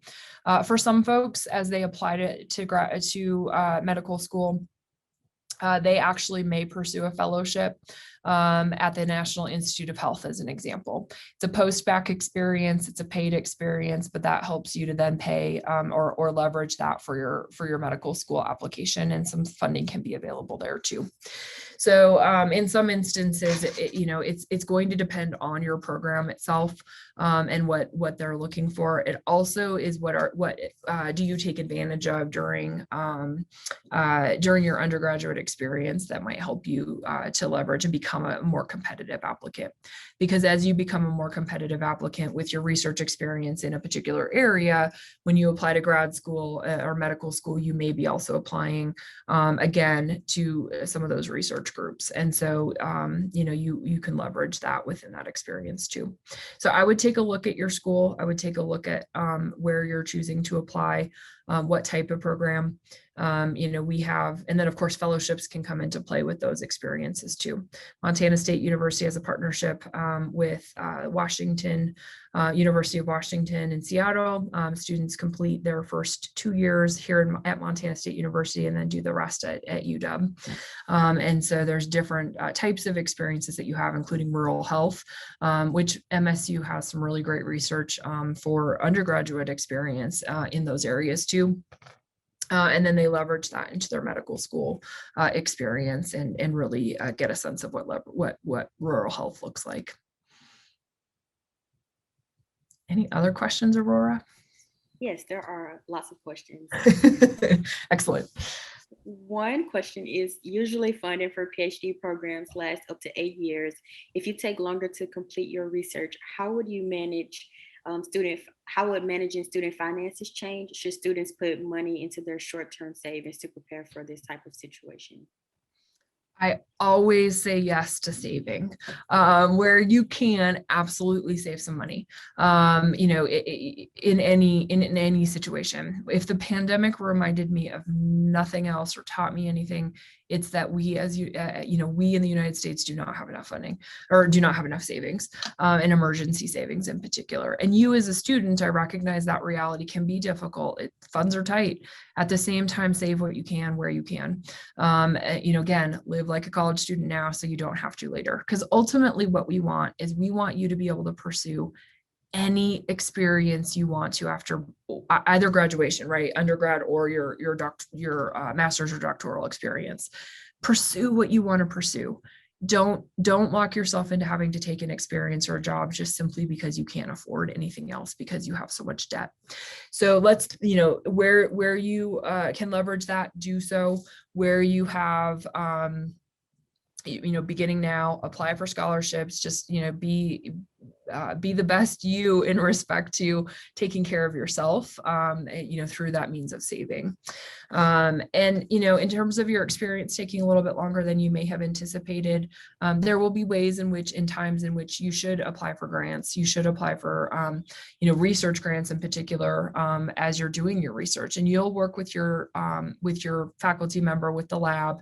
For some folks, as they apply to medical school, they actually may pursue a fellowship at the National Institute of Health, as an example. It's a post-bac experience, it's a paid experience, but that helps you to then pay or leverage that for your medical school application, and some funding can be available there too. So in some instances, it's going to depend on your program itself and what they're looking for. It also is what do you take advantage of during your undergraduate experience that might help you to leverage and become a more competitive applicant. Because as you become a more competitive applicant with your research experience in a particular area, when you apply to grad school or medical school, you may be also applying again to some of those research groups. And so, you can leverage that within that experience too. So I would take a look at your school. I would take a look at where you're choosing to apply, what type of program. We have, and then of course, fellowships can come into play with those experiences too. Montana State University has a partnership with University of Washington in Seattle. Students complete their first 2 years here at Montana State University and then do the rest at UW. And so there's different types of experiences that you have, including rural health, which MSU has some really great research for undergraduate experience in those areas too. And then they leverage that into their medical school experience and really get a sense of what rural health looks like. Any other questions, Aurora? Yes, there are lots of questions. Excellent. One question is, usually funding for PhD programs lasts up to 8 years. If you take longer to complete your research, how would you manage how would managing student finances change? Should students put money into their short-term savings to prepare for this type of situation? I always say yes to saving. Where you can, absolutely save some money. In any situation. If the pandemic reminded me of nothing else or taught me anything, it's that we, as we in the United States do not have enough funding, or do not have enough savings, and emergency savings in particular. And you as a student, I recognize that reality can be difficult. Funds are tight. At the same time, save what you can where you can. Again, live like a college student now so you don't have to later. Because ultimately what we want is we want you to be able to pursue any experience you want to after either graduation, right? Undergrad or your master's or doctoral experience. Pursue what you want to pursue. Don't lock yourself into having to take an experience or a job just simply because you can't afford anything else because you have so much debt. So let's, where you can leverage that, do so. Where you have beginning now, apply for scholarships, just, be the best you in respect to taking care of yourself, through that means of saving. In terms of your experience taking a little bit longer than you may have anticipated, there will be ways in times in which you should apply for grants. You should apply for, research grants in particular, as you're doing your research, and you'll work with your faculty member with the lab,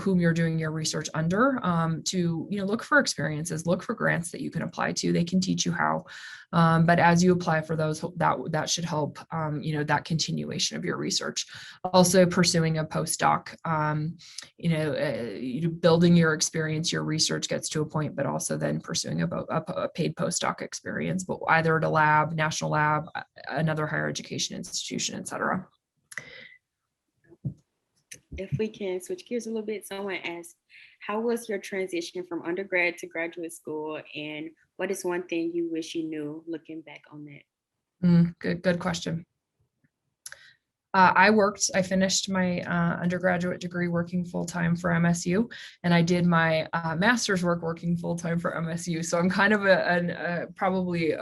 whom you're doing your research under, to look for experiences, look for grants that you can apply to. They can teach you how, but as you apply for those, that should help that continuation of your research. Also pursuing a postdoc, building your experience, your research gets to a point, but also then pursuing a paid postdoc experience, but either at a lab, national lab, another higher education institution, et cetera. If we can switch gears a little bit, someone asked, how was your transition from undergrad to graduate school? And what is one thing you wish you knew looking back on that? Good question. I finished my undergraduate degree working full-time for MSU, and I did my master's work working full-time for MSU. So I'm kind of probably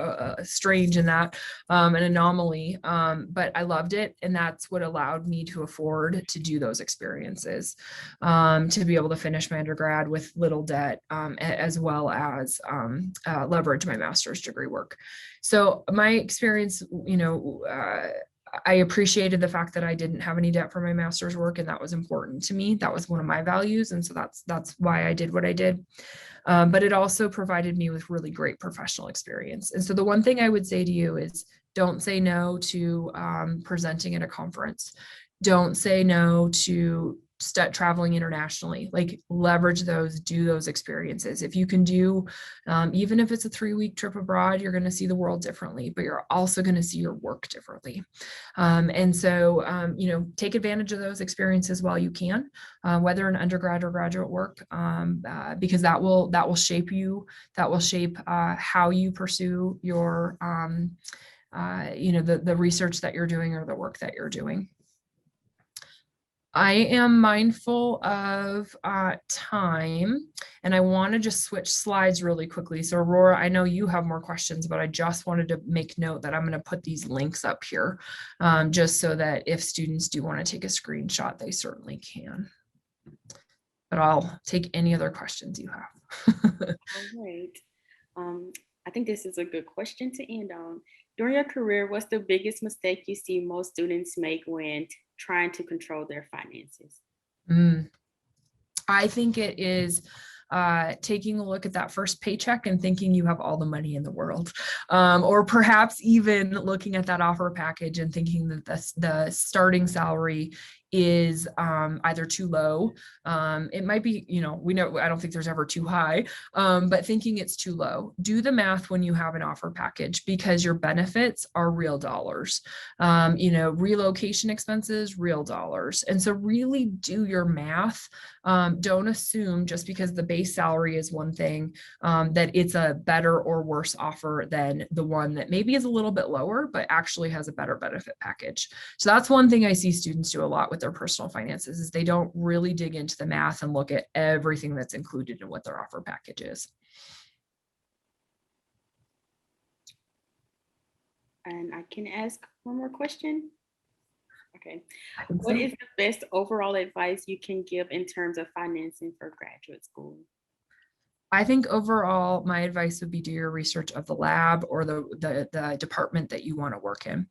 strange in that, an anomaly, but I loved it. And that's what allowed me to afford to do those experiences, to be able to finish my undergrad with little debt, as well as leverage my master's degree work. So my experience, I appreciated the fact that I didn't have any debt for my master's work, and that was important to me. That was one of my values, and so that's why I did what I did. But it also provided me with really great professional experience. And so the one thing I would say to you is, don't say no to presenting at a conference. Don't say no to traveling internationally. Like, leverage those, do those experiences. If you can do, even if it's a 3-week trip abroad, you're going to see the world differently, but you're also going to see your work differently. And so, take advantage of those experiences while you can, whether in undergrad or graduate work, because that will shape you. That will shape how you pursue your, the research that you're doing or the work that you're doing. I am mindful of time, and I want to just switch slides really quickly. So Aurora, I know you have more questions, but I just wanted to make note that I'm going to put these links up here, just so that if students do want to take a screenshot, they certainly can. But I'll take any other questions you have. All right. I think this is a good question to end on. During your career, what's the biggest mistake you see most students make when trying to control their finances? I think it is taking a look at that first paycheck and thinking you have all the money in the world, or perhaps even looking at that offer package and thinking that the starting salary is either too low. It might be, we know, I don't think there's ever too high, but thinking it's too low. Do the math when you have an offer package, because your benefits are real dollars. Relocation expenses, real dollars. And so really do your math. Don't assume just because the base salary is one thing, that it's a better or worse offer than the one that maybe is a little bit lower, but actually has a better benefit package. So that's one thing I see students do a lot with with their personal finances is they don't really dig into the math and look at everything that's included in what their offer package is. And I can ask one more question. Okay. I think What so. is the best overall advice you can give in terms of financing for graduate school? I think overall, my advice would be do your research of the lab or the department that you want to work in,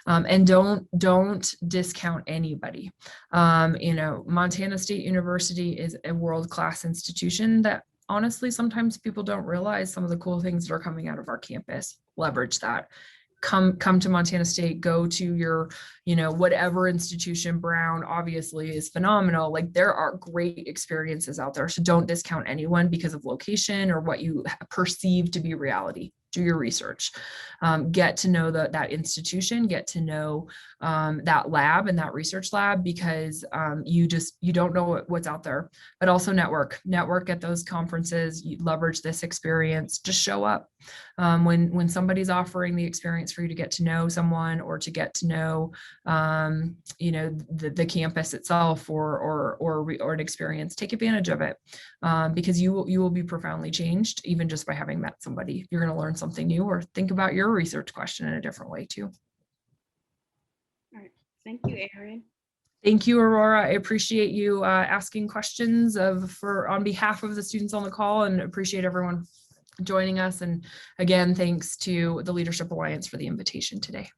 and don't discount anybody. Montana State University is a world-class institution that honestly sometimes people don't realize some of the cool things that are coming out of our campus. Leverage that. Come to Montana State, go to your, whatever institution. Brown obviously is phenomenal. Like, there are great experiences out there. So don't discount anyone because of location or what you perceive to be reality. Do your research, get to know that institution, get to know that lab and that research lab, because you don't know what's out there. But also network at those conferences. You leverage this experience. Just show up when somebody's offering the experience for you to get to know someone or to get to know the campus itself or an experience. Take advantage of it, because you will be profoundly changed even just by having met somebody. You're going to learn something new or think about your research question in a different way too. All right. Thank you, Erin. Thank you, Aurora. I appreciate you asking questions on behalf of the students on the call, and appreciate everyone joining us. And again, thanks to the Leadership Alliance for the invitation today.